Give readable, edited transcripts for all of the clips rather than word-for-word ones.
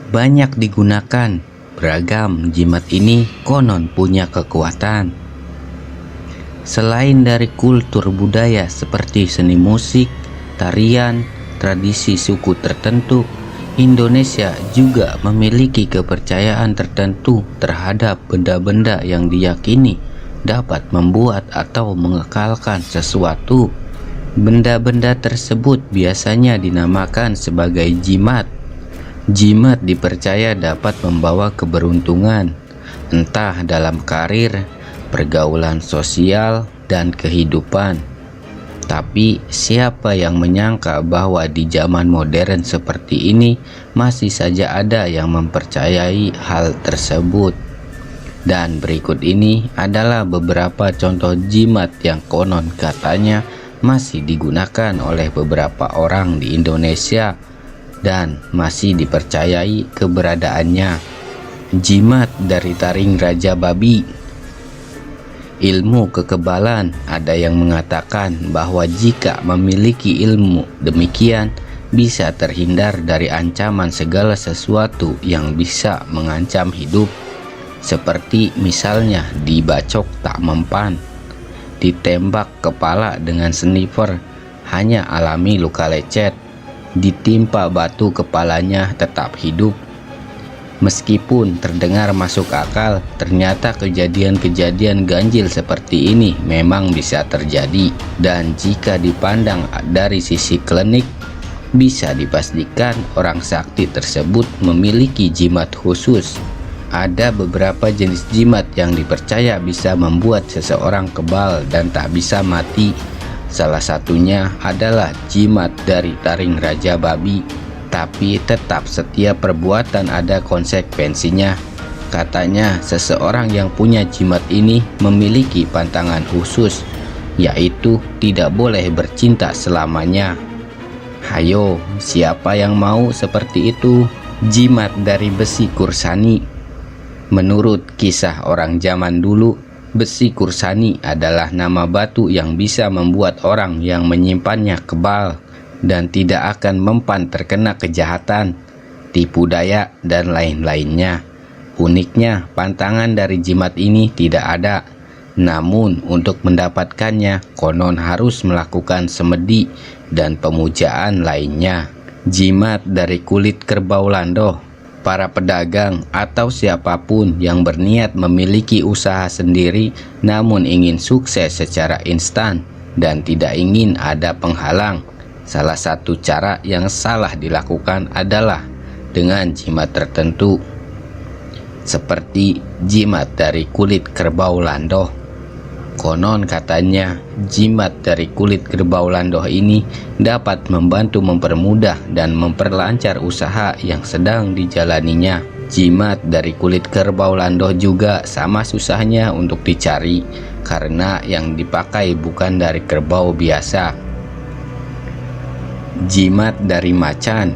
banyak digunakan. Beragam jimat ini konon punya kekuatan. Selain dari kultur budaya seperti seni musik, tarian, tradisi suku tertentu, Indonesia juga memiliki kepercayaan tertentu terhadap benda-benda yang diyakini dapat membuat atau mengekalkan sesuatu. Benda-benda tersebut biasanya dinamakan sebagai jimat. Jimat dipercaya dapat membawa keberuntungan, entah dalam karir, pergaulan sosial, dan kehidupan. Tapi siapa yang menyangka bahwa di zaman modern seperti ini masih saja ada yang mempercayai hal tersebut. Dan berikut ini adalah beberapa contoh jimat yang konon katanya masih digunakan oleh beberapa orang di Indonesia dan masih dipercayai keberadaannya. Jimat dari taring Raja Babi. Ilmu kekebalan, ada yang mengatakan bahwa jika memiliki ilmu demikian bisa terhindar dari ancaman segala sesuatu yang bisa mengancam hidup, seperti misalnya dibacok tak mempan, ditembak kepala dengan sniper hanya alami luka lecet, ditimpa batu kepalanya tetap hidup. Meskipun terdengar masuk akal, ternyata kejadian-kejadian ganjil seperti ini memang bisa terjadi. Dan jika dipandang dari sisi klinik, bisa dipastikan orang sakti tersebut memiliki jimat khusus. Ada beberapa jenis jimat yang dipercaya bisa membuat seseorang kebal dan tak bisa mati. Salah satunya adalah jimat dari taring Raja Babi. Tapi tetap setiap perbuatan ada konsekuensinya. Katanya seseorang yang punya jimat ini memiliki pantangan khusus, yaitu tidak boleh bercinta selamanya. Hayo, siapa yang mau seperti itu? Jimat dari besi kursani. Menurut kisah orang zaman dulu, besi kursani adalah nama batu yang bisa membuat orang yang menyimpannya kebal dan tidak akan mempan terkena kejahatan, tipu daya, dan lain-lainnya. Uniknya, pantangan dari jimat ini tidak ada. Namun, untuk mendapatkannya, konon harus melakukan semedi dan pemujaan lainnya. Jimat dari kulit kerbau landoh. Para pedagang atau siapapun yang berniat memiliki usaha sendiri namun ingin sukses secara instan dan tidak ingin ada penghalang, salah satu cara yang salah dilakukan adalah dengan jimat tertentu, seperti jimat dari kulit kerbau landoh. Konon katanya jimat dari kulit kerbau landoh ini dapat membantu mempermudah dan memperlancar usaha yang sedang dijalaninya. Jimat dari kulit kerbau landoh juga sama susahnya untuk dicari karena yang dipakai bukan dari kerbau biasa. Jimat dari macan.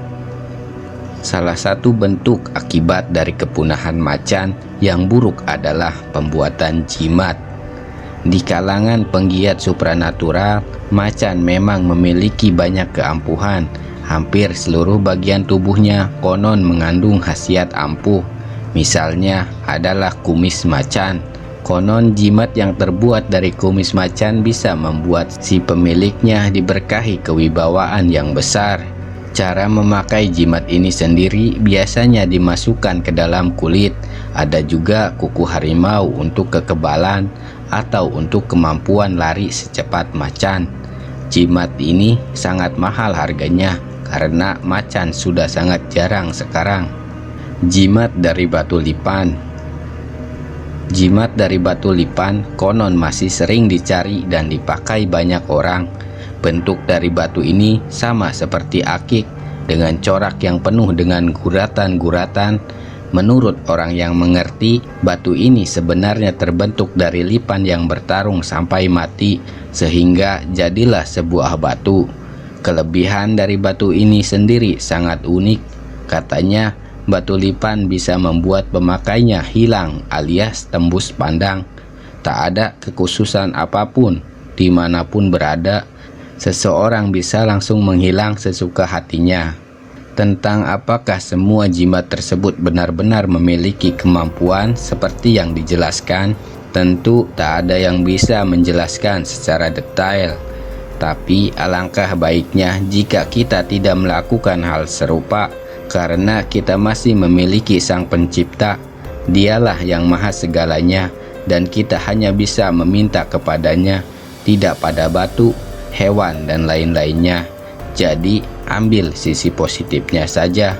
Salah satu bentuk akibat dari kepunahan macan yang buruk adalah pembuatan jimat. Di kalangan penggiat supranatural, macan memang memiliki banyak keampuhan. Hampir seluruh bagian tubuhnya konon mengandung khasiat ampuh. Misalnya adalah kumis macan. Konon jimat yang terbuat dari kumis macan bisa membuat si pemiliknya diberkahi kewibawaan yang besar. Cara memakai jimat ini sendiri biasanya dimasukkan ke dalam kulit. Ada juga kuku harimau untuk kekebalan atau untuk kemampuan lari secepat macan. Jimat ini sangat mahal harganya karena macan sudah sangat jarang sekarang. Jimat dari batu lipan. Jimat dari batu lipan konon masih sering dicari dan dipakai banyak orang. Bentuk dari batu ini sama seperti akik dengan corak yang penuh dengan guratan-guratan. Menurut orang yang mengerti, batu ini sebenarnya terbentuk dari lipan yang bertarung sampai mati sehingga jadilah sebuah batu. Kelebihan dari batu ini sendiri sangat unik. Katanya batu lipan bisa membuat pemakainya hilang alias tembus pandang. Tak ada kekhususan apapun, dimanapun berada, seseorang bisa langsung menghilang sesuka hatinya. Tentang apakah semua jimat tersebut benar-benar memiliki kemampuan seperti yang dijelaskan, tentu tak ada yang bisa menjelaskan secara detail. Tapi alangkah baiknya jika kita tidak melakukan hal serupa, karena kita masih memiliki Sang Pencipta. Dialah yang maha segalanya, dan kita hanya bisa meminta kepadanya, tidak pada batu, hewan, dan lain-lainnya. Jadi ambil sisi positifnya saja.